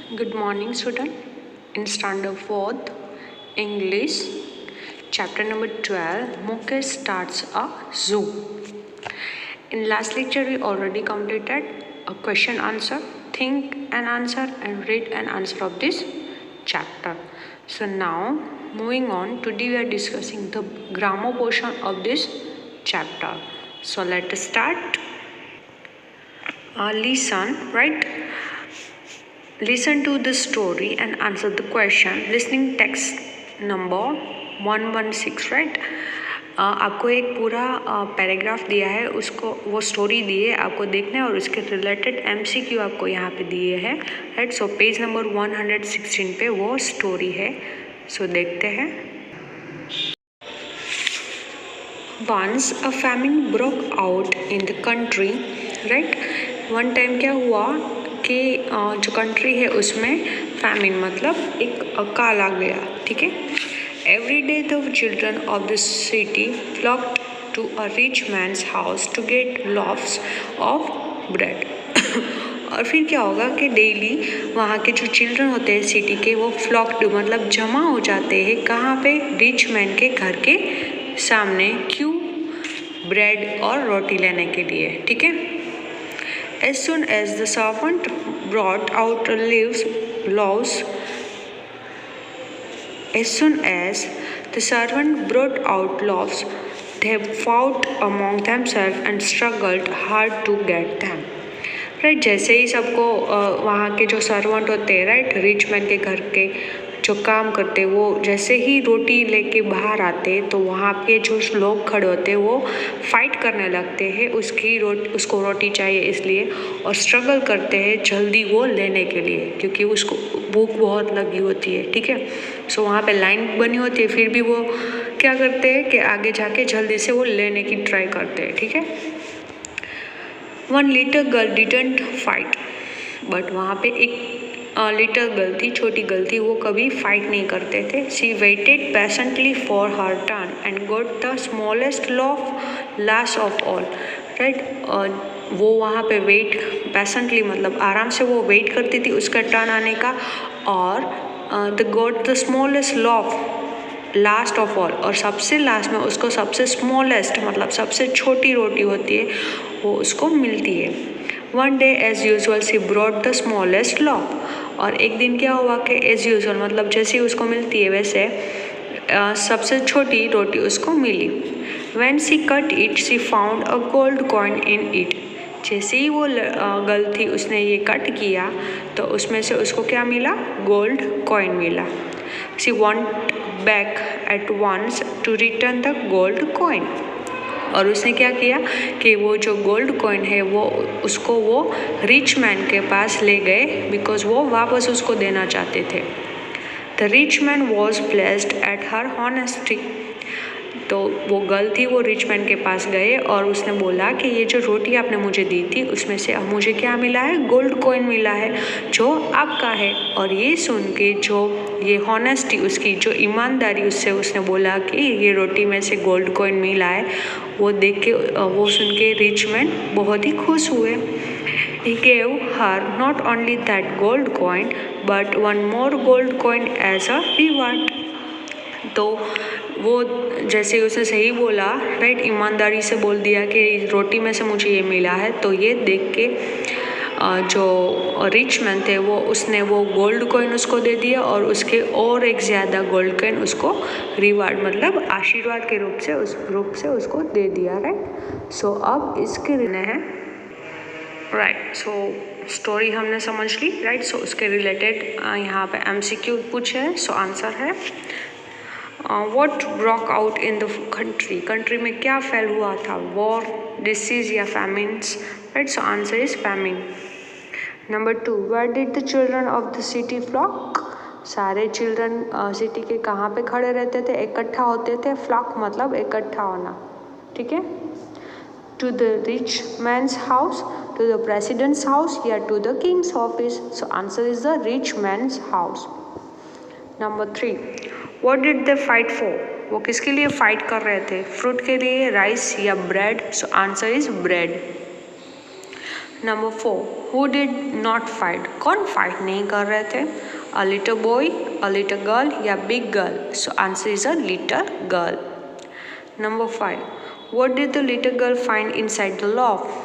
Good morning, student. In standard 4th, English, chapter number 12, Mukesh starts a zoo. In last lecture, we already completed a question answer, think an answer, and read an answer of this chapter. So now, moving on, today we are discussing the grammar portion of this chapter. So let us start. Listen, right? Listen to the story and answer the question. Listening text number 116, right? आपको एक पूरा paragraph दिया है, उसको वो story दी है, आपको देखना है और उसके रिलेटेड एमसीक्यू आपको यहाँ पे दिए हैं, राइट? सो पेज नंबर 116 पे वो स्टोरी है. सो देखते हैं. Once a famine broke out in the country, right? One time क्या हुआ कि जो कंट्री है उसमें फैमिन मतलब एक अकाल आ गया, ठीक है. Every day the children of the city flocked to a rich man's house to get loaves of bread. और फिर क्या होगा कि डेली वहाँ के जो चिल्ड्रन होते हैं सिटी के वो फ्लॉक्ड मतलब जमा हो जाते हैं कहाँ पे? रिच मैन के घर के सामने. क्यों? ब्रेड और रोटी लेने के लिए, ठीक है. As soon as the servant brought out loaves, they fought among themselves and struggled hard to get them. Right, जैसे ही सबको वहाँ के जो सर्वेंट होते हैं, राइट, रिच मैन के घर के जो काम करते वो जैसे ही रोटी लेके बाहर आते तो वहाँ पे जो लोग खड़े होते वो फाइट करने लगते हैं उसको रोटी चाहिए इसलिए, और स्ट्रगल करते हैं जल्दी वो लेने के लिए क्योंकि उसको भूख बहुत लगी होती है, ठीक है. सो वहाँ पे लाइन बनी होती है, फिर भी वो क्या करते हैं कि आगे जाके जल्दी से वो लेने की ट्राई करते हैं, ठीक है. One little girl didn't fight, but वहाँ पे एक लिटिल गर्ल थी, छोटी गर्ल थी, वो कभी फाइट नहीं करते थे. She weighted patiently for her turn and got the smallest loaf last of all, right. वो वहाँ पे वेट पेशेंटली मतलब आराम से वो वेट करती थी उसका टर्न आने का, और the got the smallest loaf last of all, और सबसे लास्ट में उसको सबसे स्मॉलेस्ट मतलब सबसे छोटी रोटी होती है वो उसको मिलती है. One day as usual she brought the smallest laugh, और एक दिन क्या हुआ कि एज यूजल मतलब जैसे उसको मिलती है वैसे सबसे छोटी रोटी उसको मिली. When she cut it she found a gold coin in it. जैसे ही वो गर्ल थी उसने ये कट किया तो उसमें से उसको क्या मिला? गोल्ड कॉइन मिला. She went back at once to return the gold coin, और उसने क्या किया कि वो जो गोल्ड कॉइन है वो उसको वो रिच मैन के पास ले गए बिकॉज वो वापस उसको देना चाहते थे. The rich man was placed at her honesty. तो वो गर्ल थी वो रिच मैन के पास गए और उसने बोला कि ये जो रोटी आपने मुझे दी थी उसमें से अब मुझे क्या मिला है? गोल्ड कॉइन मिला है जो आपका है. और ये सुन के जो ये हॉनेस्टी उसकी जो ईमानदारी उससे उसने बोला कि ये रोटी में से गोल्ड कॉइन मिला है, वो देख के वो सुन के रिच मैन बहुत ही खुश हुए. He gave her not only that gold coin but one more gold coin as a reward. तो वो जैसे उसने सही बोला, राइट, ईमानदारी से बोल दिया कि रोटी में से मुझे ये मिला है, तो ये देख के जो रिच मैन थे उसने वो गोल्ड कॉइन उसको दे दिया और उसके और एक ज़्यादा गोल्ड कॉइन उसको रिवार्ड मतलब आशीर्वाद के रूप से उसको दे दिया, राइट. सो अब इसके लिए हैं, राइट. सो स्टोरी हमने समझ ली, राइट. सो उसके रिलेटेड यहाँ पे एमसीक्यू पूछे हैं. सो आंसर है what broke out in the country में क्या फैल हुआ था? वॉर, डिसीज या famines, right. So answer is famine. Number 2, where did the children of the city flock. सारे चिल्ड्रन सिटी के कहाँ पे खड़े रहते थे? इकट्ठा होते थे. फ्लॉक मतलब इकट्ठा होना, ठीक है. To the rich man's house, to the president's house या to the king's office. So answer is the rich man's house. Number 3, what did they fight for. वो किसके लिए फाइट कर रहे थे? फ्रूट के लिए, राइस या bread. So answer is bread. Number 4, who did not fight, कौन फाइट नहीं कर रहे थे? A little boy, a little girl या big girl? So answer is a little girl. Number 5, what did the little girl find inside the loaf?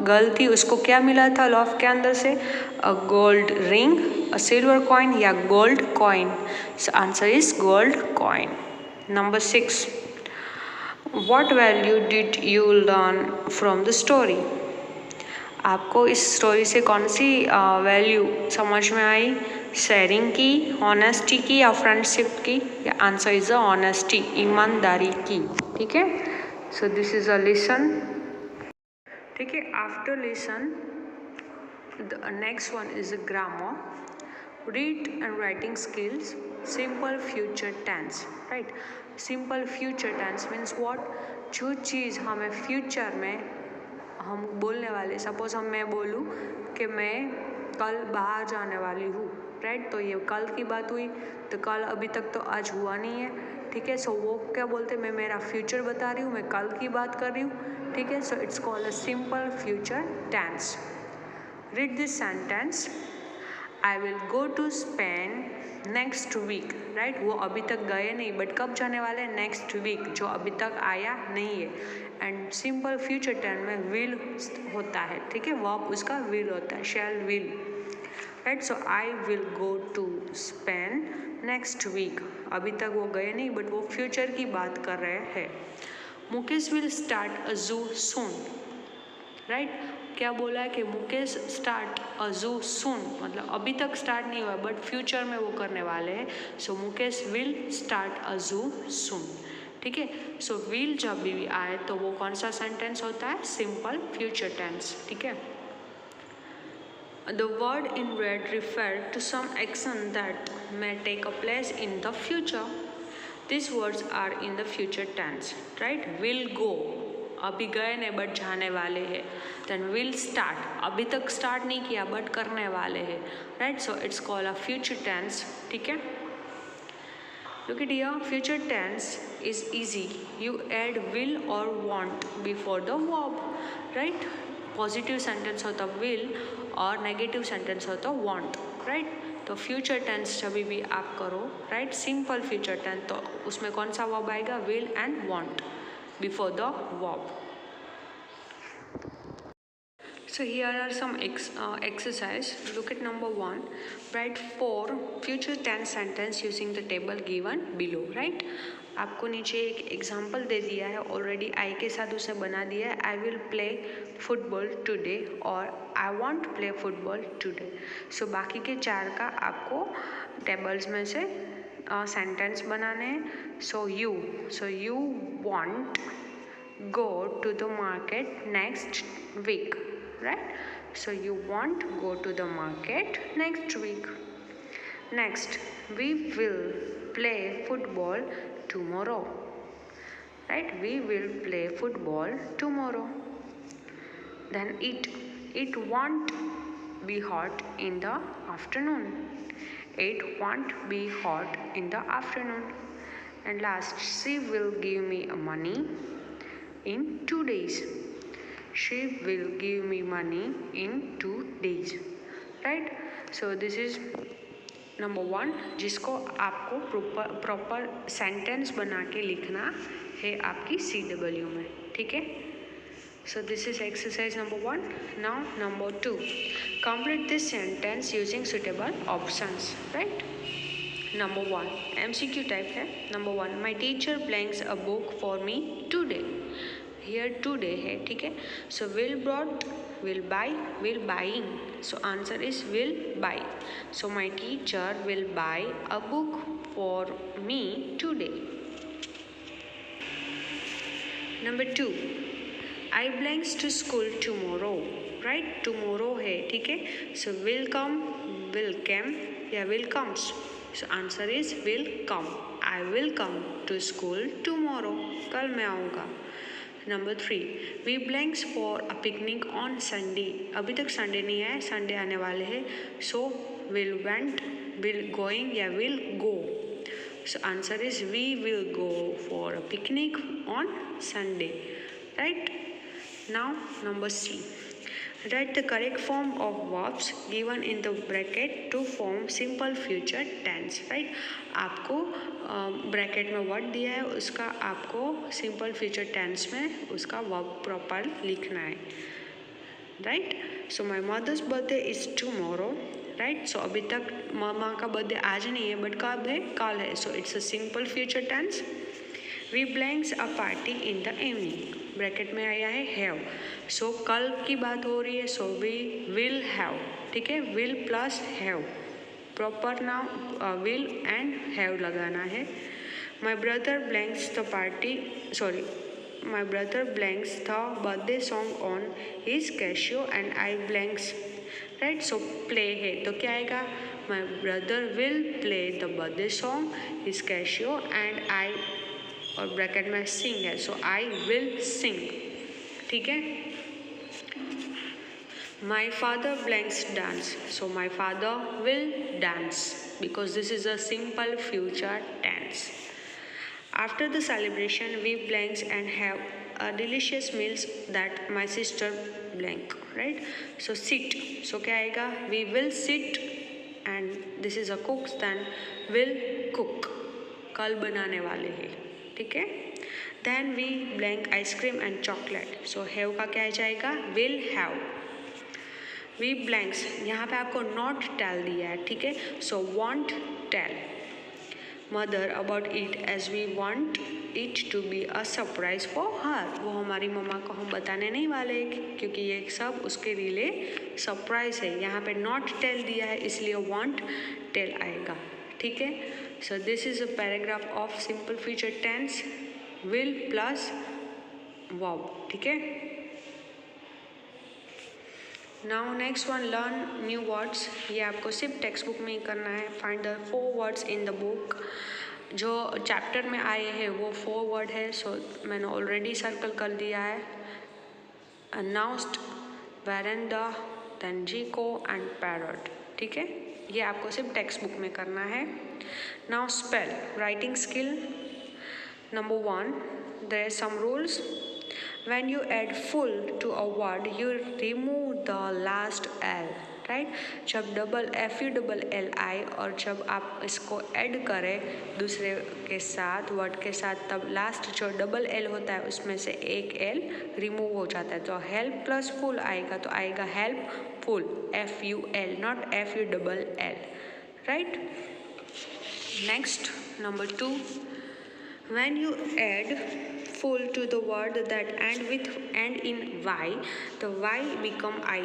Girl थी, उसको क्या मिला था लॉफ के अंदर से? A gold ring, a silver coin या gold coin? So answer is gold coin. Number 6, what value did you learn from the story? आपको इस स्टोरी से कौन सी वैल्यू समझ में आई? शेयरिंग की, ऑनेस्टी की या फ्रेंडशिप की? या आंसर इज अ ऑनेस्टी, ईमानदारी की. ठीक है, so this is a lesson. ठीक है, after lesson the next one is a grammar. Read and writing skills, simple future tense. Right, simple future tense means what? जो चीज़ हमें फ्यूचर में हम बोलने वाले, सपोज मैं बोलूँ कि मैं कल बाहर जाने वाली हूँ, राइट, तो ये कल की बात हुई, तो कल अभी तक तो आज हुआ नहीं है. ठीक है, सो वो क्या बोलते हैं? मैं मेरा फ्यूचर बता रही हूँ, मैं कल की बात कर रही हूँ. ठीक है, so it's called a simple future tense. Read this sentence. I will go to Spain next week. Right, वो अभी तक गए नहीं, बट कब जाने वाले हैं? नेक्स्ट वीक, जो अभी तक आया नहीं है. एंड सिंपल फ्यूचर टेंस में विल होता है. ठीक है, वर्ब उसका विल होता है, shall will. Right, so I will go to Spain next week. अभी तक वो गए नहीं, बट वो फ्यूचर की बात कर रहे हैं. मुकेश विल स्टार्ट अ जू सून. राइट, क्या बोला है कि मुकेश स्टार्ट अ जू सून, मतलब अभी तक स्टार्ट नहीं हुआ, बट फ्यूचर में वो करने वाले हैं. सो मुकेश विल स्टार्ट अ जू सून. ठीक है, सो विल जब भी आए तो वो कौन सा सेंटेंस होता है? Simple future tense. ठीक है, the word in red refer to some action that may take a place in the future. These words are in the future tense. Right, will go, अभी गए नहीं बट जाने वाले हैं. देन विल स्टार्ट, अभी तक स्टार्ट नहीं किया बट करने वाले हैं. Right, so it's called a future tense. ठीक है, look at here, future tense is easy. You add will or want before the verb. Right, positive sentence होता will और नेगेटिव सेंटेंस होता want. राइट, तो future tense जब भी आप करो, राइट, सिंपल फ्यूचर टेंस, तो उसमें कौन सा वर्ब आएगा? Will and want before the verb. So here are some exercise. Look at number 1. Write 4 future tense sentence using the table given below. Right? आपको नीचे एक एग्जाम्पल दे दिया है ऑलरेडी, आई के साथ उसे बना दिया है. I will play football today और I want play football today. So बाकी के 4 का आपको टेबल्स में से सेंटेंस बनाने हैं. So you want go to the market next week. Right, so you want go to the market next week. Next, we will play football tomorrow. Right, we will play football tomorrow. Then it won't be hot in the afternoon. It won't be hot in the afternoon. And last, she will give me money in 2 days. She will give me money in 2 days. Right, so this is number 1, जिसको आपको proper sentence बना के लिखना है आपकी CW में. ठीक है, so this is exercise number 1. Now number 2, complete this sentence using suitable options. Right, number 1 MCQ type है. number 1, my teacher brings a book for me today. Here today है. ठीक है, so will brought, will buy, will buying. So answer is will buy. So my teacher will buy a book for me today. Number 2, I belongs to school tomorrow. Right, tomorrow है. ठीक है, so will come, will came या will comes. So answer is will come. I will come to school tomorrow. कल मैं आऊँगा. Number 3, we blanks for a picnic on Sunday. अभी तक Sunday नहीं है, संडे आने वाले हैं. So will went, will going या will go. So answer is we will go for a picnic on Sunday. Right, now number C, Write the correct form of verbs given in the bracket to form simple future tense. Right, आपको bracket में word दिया है, उसका आपको simple future tense में उसका verb proper लिखना है. Right, so my mother's birthday is tomorrow. Right, so अभी तक मामा का बर्थडे आज नहीं है बट कब है, कल है. So it's a simple future tense. We blanks a party in the evening. Bracket में आया है हैव. सो कल की बात हो रही है, सो वी विल हैव. ठीक है, will plus have, proper now will and have लगाना है. My brother blanks the party, sorry, my brother blanks the birthday song on his cashew and I blanks. Right, so play है तो क्या आएगा, my brother will play the birthday song his cashew and I, और bracket में सिंग है, so I will sing. ठीक है. My father blanks dance. So my father will dance because this is a simple future tense. After the celebration we blanks and have a delicious meals that my sister blank. Right, so sit. So क्या आएगा, we will sit and this is a cooks, then will cook, कल बनाने वाले हैं. ठीक है. Then we blank ice cream and chocolate. So have का क्या जाएगा, विल हैव. वी ब्लैंक्स, यहाँ पे आपको नॉट टेल दिया है. ठीक है, so won't tell mother about it as we want it to be a surprise for her. वो हमारी मम्मा को हम बताने नहीं वाले क्योंकि ये सब उसके लिए सरप्राइज है. यहाँ पे नॉट टेल दिया है इसलिए वॉन्ट टेल आएगा. ठीक है. So this is a paragraph of simple future tense, will plus verb. ठीक है. Now next one, learn new words. ये आपको सिर्फ टेक्स्ट बुक में ही करना है. Find the 4 words in the book. जो चैप्टर में आए हैं वो 4 वर्ड है. सो मैंने ऑलरेडी सर्कल कर दिया है. अनाउंस्ड, वेरेंडा, देन जीको एंड पैरट. ठीक है, ये आपको सिर्फ टेक्स्ट बुक में करना है. Now spell, writing skill. Number 1, there are some rules. When you add full to a word, you remove the last L. Right, जब डबल FULL और जब आप इसको ऐड करें दूसरे के साथ, वर्ड के साथ, तब लास्ट जो डबल L होता है उसमें से एक L रिमूव हो जाता है. तो हेल्प प्लस फुल आएगा तो आएगा help full, FUL, not FULL. Right. Next, number 2, when you add full to the word that end in Y, the Y become I.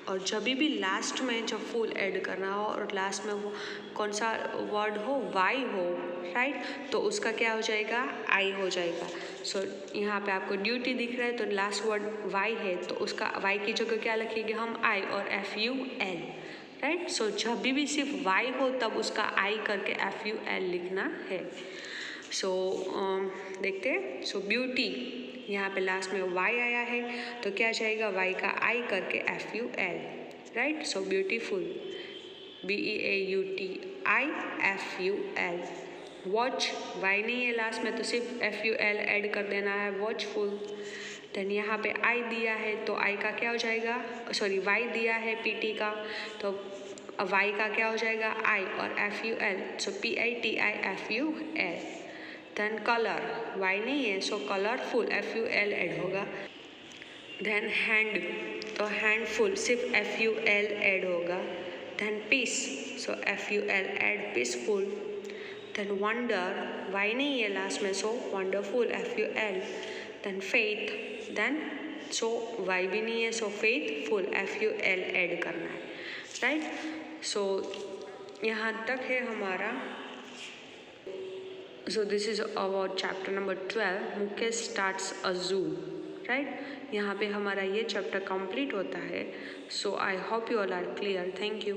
और जब भी लास्ट में जब फुल ऐड करना हो और लास्ट में वो कौन सा वर्ड हो, Y हो, राइट, तो उसका क्या हो जाएगा, I हो जाएगा. सो यहाँ पे आपको ड्यूटी दिख रहा है तो लास्ट वर्ड Y है तो उसका Y की जगह क्या लिखेंगे हम, I और FUL. राइट, सो जब भी सिर्फ Y हो तब उसका I करके FUL लिखना है. सो देखते हैं. सो ब्यूटी, यहाँ पे लास्ट में Y आया है तो क्या जाएगा, Y का I करके FUL. Right, so beautiful, BEAUTI FUL. Watch, Y नहीं है लास्ट में तो सिर्फ FUL ऐड कर देना है, वॉचफुल. देन यहाँ पे I दिया है तो I का क्या हो जाएगा, सॉरी Y दिया है PT का तो Y का क्या हो जाएगा, I और FUL, so PITI FUL. Then colour, Y नहीं है सो कलरफुल, FUL ऐड होगा. देन हैंड, तो हैंडफुल सिर्फ FUL ऐड होगा. Then peace, so FUL add peaceful. Then wonder, Y नहीं है लास्ट में so wonderful, FUL. Then faith, then so Y भी नहीं है सो फेथफुल, FUL ऐड करना है. राइट, सो यहाँ तक है हमारा. So this is about chapter number 12, Mukesh starts a zoo. Right, यहाँ पे हमारा ये चैप्टर कंप्लीट होता है. So I hope you all are clear. Thank you.